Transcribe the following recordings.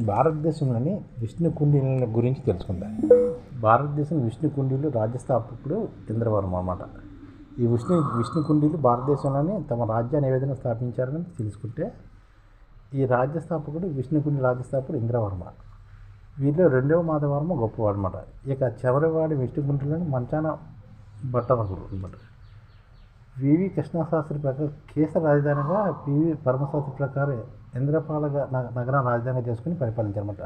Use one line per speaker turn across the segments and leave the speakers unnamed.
భారతదేశంలోని విష్ణు కుండీల గురించి తెలుసుకుందాం. భారతదేశం విష్ణు కుండీలు రాజ్యస్థాపకుడు ఇంద్రవర్మ అన్నమాట. ఈ విష్ణు కుండీలు భారతదేశంలోని తమ రాజ్యాన్ని ఏ విధంగా స్థాపించారని తెలుసుకుంటే, ఈ రాజ్యస్థాపకుడు విష్ణు కుండీ రాజ్యస్థాపకుడు ఇంద్రవర్మ. వీరిలో రెండవ మాధవర్మ గొప్పవాడు అనమాట. ఇక చివరివాడి విష్ణు కుండీలను మంచాన భట్టనకుడు అనమాట. వివి కృష్ణశాస్త్రి ప్రకారం కేసర రాజధానిగా పివి పరమశాస్త్రి ప్రకారం ఇంద్రపాల నగరం రాజధానిగా చేసుకుని పరిపాలించారన్నమాట.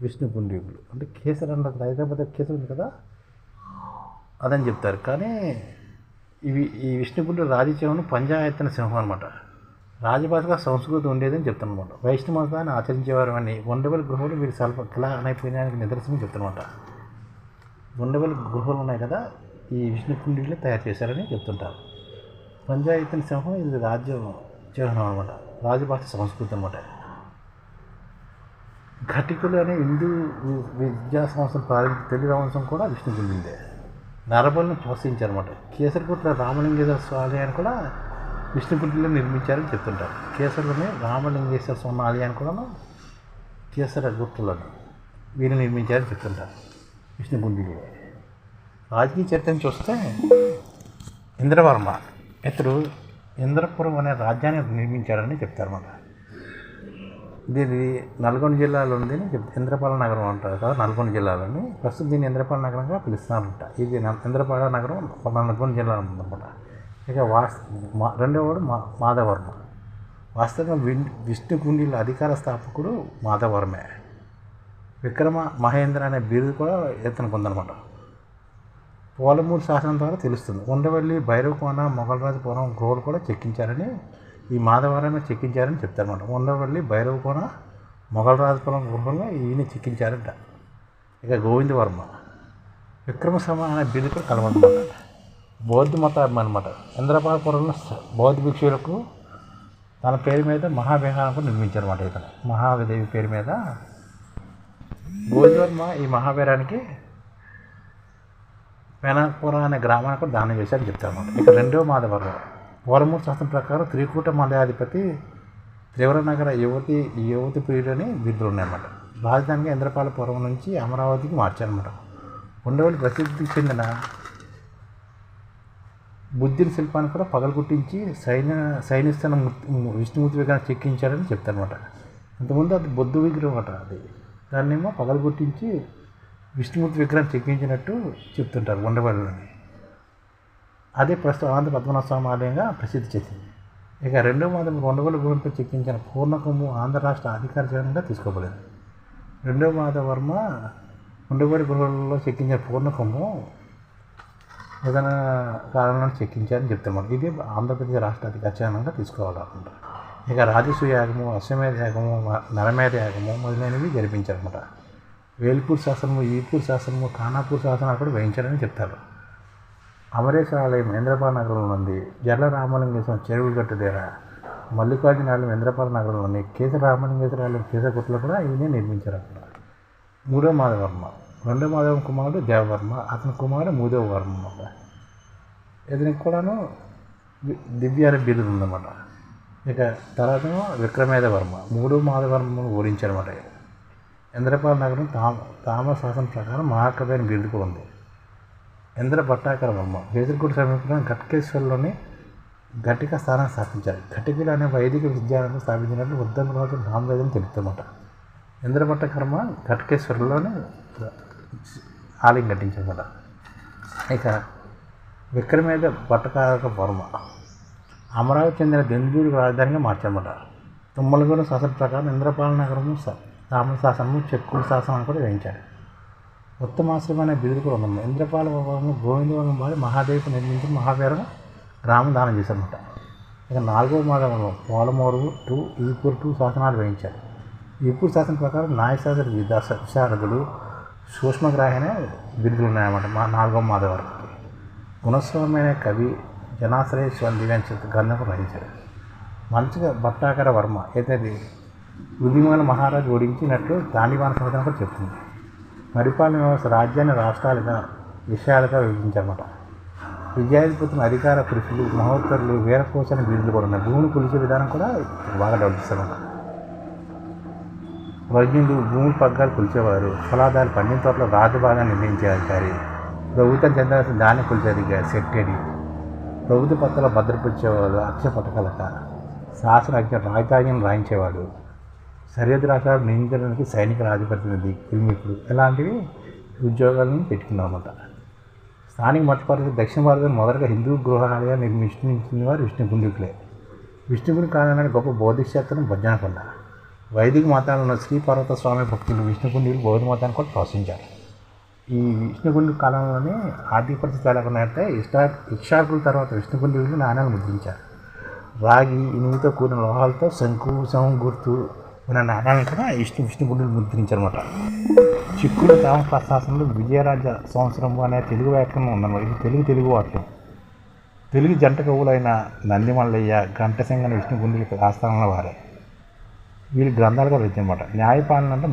విష్ణు కుండీకులు అంటే కేసర అంటే హైదరాబాద్ కేసర ఉంది కదా, అదని చెప్తారు. కానీ ఈ విష్ణుకుండి రాజకీయం పంచాయతన సింహం అనమాట. రాజభాషగా సంస్కృతి ఉండేదని చెప్తానమాట. వైష్ణవ మతాన్ని ఆచరించేవారు అని ఉండవల్లి గృహాలు వీరి స్వల్ప కళా నైపుణ్యానికి నిదర్శనం చెప్తానమాట. ఉండవల్లి గృహాలు ఉన్నాయి కదా, ఈ విష్ణు కుండీలు తయారు చేశారని చెప్తుంటారు. పంచాయతన సింహం ఇది రాజ్యం చిహ్నం అనమాట. రాజభాష సంస్కృతి అనమాట. ఘటికులు అనే హిందూ విద్యా సంస్థను ప్రారంభించిన తెలుగు వంశం కూడా విష్ణు కుండీలే. నరబలను ప్రోత్సహించారన్నమాట. కేసరగుట్ల రామలింగేశ్వర స్వామి ఆలయాన్ని కూడా విష్ణు కుండీలో నిర్మించారని చెప్తుంటారు. కేసరలోనే రామలింగేశ్వర స్వామి ఆలయాన్ని కూడా కేసర గుట్టలను వీరు నిర్మించారని చెప్తుంటారు విష్ణు కుండీలో. రాజకీయ చరిత్రను చూస్తే ఇంద్రవర్మ ఇతడు ఇంద్రపురం అనే రాజ్యాన్ని నిర్మించారని చెప్తారన్నమాట. ఇది నల్గొండ జిల్లాలో ఉందని ఇంద్రపాల నగరం అంటారు కదా, నల్గొండ జిల్లాలోని. ప్రస్తుతం దీన్ని ఇంద్రపాల నగరంగా పిలుస్తున్నారంట. ఇది ఇంద్రపాల నగరం నల్గొండ జిల్లాలో ఉందన్నమాట. ఇక రెండవవాడు మాధవర్మ. వాస్తవంగా విష్ణు కుండీల అధికార స్థాపకుడు మాధవర్మే. విక్రమ మహేంద్ర అనే బిరుదు కూడా ఇతను పొందనమాట. పోలమూరు శాసనం ద్వారా తెలుస్తుంది. ఉండవల్లి భైరవకోన మొగలరాజపురం గృహాలు కూడా చెక్కించారని ఈ మాధవరమే చెక్కించారని చెప్తారన్నమాట. ఉండవల్లి భైరవకోన మొగలరాజపురం గృహంలో ఈయన చెక్కించారంట. ఇక గోవిందవర్మ విక్రమసమ అనే బిరుదు కూడా కలవన్నమాట. బౌద్ధ మతం అనమాట. ఇంద్రపాలపురంలో బౌద్ధ భిక్షువులకు తన పేరు మీద మహావిహారం కూడా నిర్మించారన్నమాట. ఇతను మహాదేవి పేరు మీద గోవిందవర్మ ఈ మహావీరానికి పెనపుర అనే గ్రామానికి కూడా దానం చేశారని చెప్తారన్నమాట. ఇక రెండవ మాధవర్మ పోలమూరు శాస్త్రం ప్రకారం త్రికూట మలయాధిపతి త్రివరనగర యువతి ప్రియుడు అని బిరుదులు ఉన్నాయన్నమాట. రాజధానిగా ఇంద్రపాలపురం నుంచి అమరావతికి మార్చారన్నమాట. ఉండవల్లి ప్రసిద్ధి చెందిన బుద్ధుని శిల్పాన్ని కూడా పగలగొట్టించి సైనిస్థానం విష్ణుమూర్తి విగ్రహం చెక్కించారని చెప్తారన్నమాట. అంతకుముందు అది బుద్ధ విగ్రహం అట. అది దాన్నేమో పగలగొట్టించి విష్ణుమూర్తి విగ్రహం చెక్కించినట్టు చెప్తుంటారు ఉండవల్లిలోని. అదే ప్రస్తుతం ఆంధ్ర పద్మనాభ స్వామి ఆలయంగా ప్రసిద్ధి చెందింది. ఇక రెండవ మాధవ ఉండవల్లి గృహంపై చెక్కించిన పూర్ణకొమ్ము ఆంధ్ర రాష్ట్ర అధికార చిహ్నంగా తీసుకోబడింది. రెండవ మాధవర్మ ఉండవల్లి గృహంలో చెక్కించిన పూర్ణకొమ్ము ఏదైనా కారణంలో చెక్కించారని చెప్తారు. ఇది ఆంధ్రప్రదేశ్ రాష్ట్ర అధికార చిహ్నంగా తీసుకోవాలన్నమాట. ఇక రాజసూయ యాగము, అశ్వమేధ యాగము, నరమేధ యాగము మొదలైనవి జరిపించారన్నమాట. వేల్పూర్ శాసనము, ఈపూర్ శాసనము, ఖానాపూర్ శాసనాలు కూడా వేయించారని చెప్తారు. అమరేశ్వర ఆలయం ఇంద్రపాల నగరంలో ఉంది. జర్ల రామలింగేశ్వరం చెరువుగట్టు దగ్గర, మల్లికార్జున ఆలయం ఇంద్రపాల నగరంలో ఉంది. కేసర రామలింగేశ్వర ఆలయం కేసరగుట్టలో కూడా ఈయనే నిర్మించారన్నమాట. మూడవ మాధవర్మ రెండవ మాధవ కుమారుడు దేవవర్మ, అతని కుమారుడు మూడవ వర్మ అన్నమాట. ఇతనికి కూడాను దివ్య అనే బిరుదు ఉందన్నమాట. ఇక తర్వాత విక్రమేద వర్మ మూడవ మాధవర్మను ఓడించారన్నమాట. ఇంద్రపాల నగరం తామర శాసనం ప్రకారం మహాకవి అని బిరుదు కూడా ఉంది. ఇంద్ర భట్టాకర వర్మ కేసరగుట్ట సమీపంలో ఘటకేశ్వర్లోని ఘటిక స్థానాన్ని స్థాపించారు. ఘటికలు అనే వైదిక విద్యాలయాన్ని స్థాపించినట్లు ఉద్దండరాజు రామవేదం తెలుపుతామట. ఇంద్ర భట్టాకర్మ ఘటకేశ్వర్లోని ఆలయం కట్టించారన్నమాట. ఇక విక్రమేద భట్టాకర వర్మ అమరావతి చెందిన దెందూరు రాజధానిగా మార్చారన్నమాట. తుమ్మలగూడెం శాసన ప్రకారం ఇంద్రపాల నగరము తామర శాసనము చెక్కుల శాసనాన్ని కూడా వేయించారు. ఉత్తమాశ్రమం అనే బిరుదు కూడా ఉంది. ఇంద్రపాలపురం గోవిందవర్మ వారి మహాదేవికి నిర్మించిన మహావీరం గ్రామం దానం చేశారన్నమాట. ఇక నాలుగవ మాధవర్మ పోలమూరు ఈపూర్ శాసనాలు వేయించారు. ఈపూర్ శాసనం ప్రకారం నాయశాస్త్రి విశారదుడు సూక్ష్మగ్రాహి అనే బిరుదులు ఉన్నాయన్నమాట. నాలుగవ మాధవర్మకి గుణస్వామి అనే కవి జనాశ్రయ స్వామి దివ్యాంశ గ్రంథం రచించారు. మంచిగా భట్టాకర వర్మ ఏదైతే ఉదిమల మహారాజు ఓడించినట్లు దాండివాన సంవత్సరం కూడా చెప్తుంది. పరిపాలన వ్యవస్థ రాజ్యాన్ని రాష్ట్రాలుగా విషయాలుగా విభజించారన్నమాట. విజయాధిపతుల అధికార పురుషులు, మహోత్తరులు, వీరకోశ అనే బిరుదులు కూడా ఉన్నాయి. భూమిని కొలిచే విధానం కూడా బాగా డెవలప్ చేస్తారన్నమాట. వైద్యులు భూములు పగ్గాలు కొలిచేవారు, పొలాదాలు పండిన తోటలో రాజభాగాన్ని నిర్ణయించే అధికారి, ప్రభుత్వం చెందాల్సిన ధాన్యం కొలిచే అధికారి సెట్టేడి, ప్రభుత్వ పత్రాలు భద్రపరిచేవాడు అక్షర పథకాలక, శాసనాజ్ఞ రాజధాన్యం రాయించేవాడు, సరిహద్దు రాష్ట్రాలు నియంత్రణకి సైనిక రాజప్రతినిధి, క్రిమికుడు ఇలాంటివి ఉద్యోగాలను పెట్టుకున్నామన్నమాట. స్థానిక మతపరులు దక్షిణ భారతంలో మొదటగా హిందూ గృహాలుగా నిర్మించిన వారు విష్ణుకుండికులే. విష్ణుగుడి కాలంలోని గొప్ప బౌద్ధ క్షేత్రం బొజ్జనకొండ. వైదిక మతాలను శ్రీ పర్వత స్వామి భక్తులు విష్ణుకుండిలు బౌద్ధ మతాన్ని కూడా ప్రోత్సహించారు. ఈ విష్ణుకుండి కాలంలోనే ఆర్థిక పరిస్థితి ఎలా ఉన్నాయంటే ఇక్షాకుల తర్వాత విష్ణుకుండిలు నాణ్యాలు ముద్రించారు. రాగి ఇనుముతో కూడిన లోహాలతో శంకు గుర్తు ఉన్న నాణ్యాలను కూడా విష్ణుకుండిలు ముద్రించారన్నమాట. చిక్కుడు తామశాసనంలో విజయరాజ సంవత్సరం అనే తెలుగు వ్యాకరణం ఉందన్నమాట. ఇది తెలుగు వాక్యం. తెలుగు జంట కవులైన నందిమల్లయ్య, ఘంటసింగన విష్ణుకుండిలు ఆస్థానంలో వారే. వీళ్ళు గ్రంథాలు కూడా వచ్చాయన్నమాట. న్యాయపాలన అంటే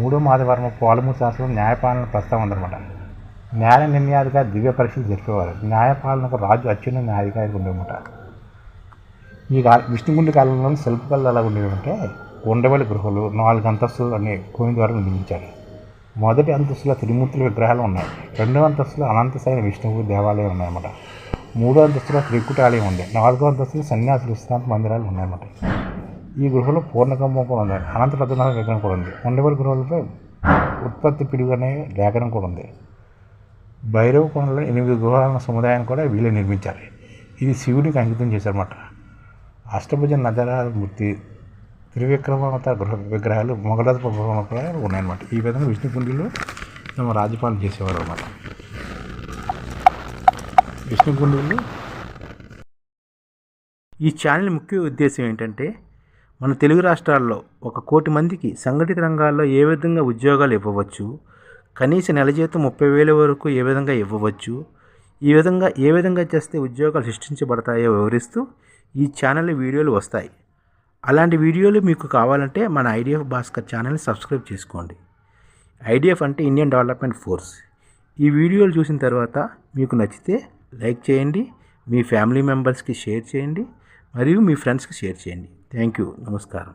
మూడో మాధవర్మ పోలమూరు శాస్త్రంలో న్యాయపాలన ప్రస్తావన ఉందన్నమాట. న్యాయ నిర్ణయాధికారి దివ్య పరీక్షలు జరిపేవారు. న్యాయపాలనకు రాజు అత్యున్నత న్యాయాధికారికి ఉండేమాట. ఈ విష్ణుకుండి కాలంలో శిల్పకళలు ఎలా ఉండేవంటే ఉండవల్లి గృహాలు 4 అంతస్తులు అనే కోయిన ద్వారా నిర్మించారు. మొదటి అంతస్తులో త్రిమూర్తుల విగ్రహాలు ఉన్నాయి. 2వ అంతస్తులో అనంతశైన విష్ణువు దేవాలయం ఉన్నాయన్నమాట. 3వ అంతస్తులో త్రికుటి ఆలయం ఉంది. 4వ అంతస్తులో సన్యాసులు విశ్రాంతి మందిరాలు ఉన్నాయన్నమాట. ఈ గృహలో పూర్ణకంబం కూడా ఉంది. అనంత పద్మనాభ విగ్రహం కూడా ఉంది. ఉండవల్లి గృహాలపై ఉత్పత్తి పిడుగు అనే లేఖనం కూడా ఉంది. భైరవ కొండలో 8 గృహాల సముదాయాన్ని కూడా వీళ్ళే నిర్మించారు. ఇది శివుడికి అంకితం చేశారన్నమాట. అష్టభుజ నజరామూర్తి, త్రివిక్రమావతార గృహ విగ్రహాలు మొగలాధ గృహంలో కూడా ఉన్నాయన్నమాట. ఈ విధంగా విష్ణుకుండిలో తమ రాజ్యపాలన చేసేవారు అన్నమాట. విష్ణుకుండిలు
ఈ ఛానల్ ముఖ్య ఉద్దేశం ఏంటంటే మన తెలుగు రాష్ట్రాల్లో 1 కోటి మందికి సంఘటిత రంగాల్లో ఏ విధంగా ఉద్యోగాలు ఇవ్వవచ్చు, కనీస నెల జీతం 30,000 వరకు ఏ విధంగా ఇవ్వవచ్చు, ఏ విధంగా చేస్తే ఉద్యోగాలు సృష్టించబడతాయో వివరిస్తూ ఈ ఛానల్ వీడియోలు వస్తాయి. అలాంటి వీడియోలు మీకు కావాలంటే మన ఐడిఎఫ్ భాస్కర్ ఛానల్ని సబ్స్క్రైబ్ చేసుకోండి. ఐడిఎఫ్ అంటే ఇండియన్ డెవలప్మెంట్ ఫోర్స్. ఈ వీడియోలు చూసిన తర్వాత మీకు నచ్చితే లైక్ చేయండి, మీ ఫ్యామిలీ మెంబర్స్కి షేర్ చేయండి, మరియు మీ ఫ్రెండ్స్కి షేర్ చేయండి. Thank you. నమస్కారం.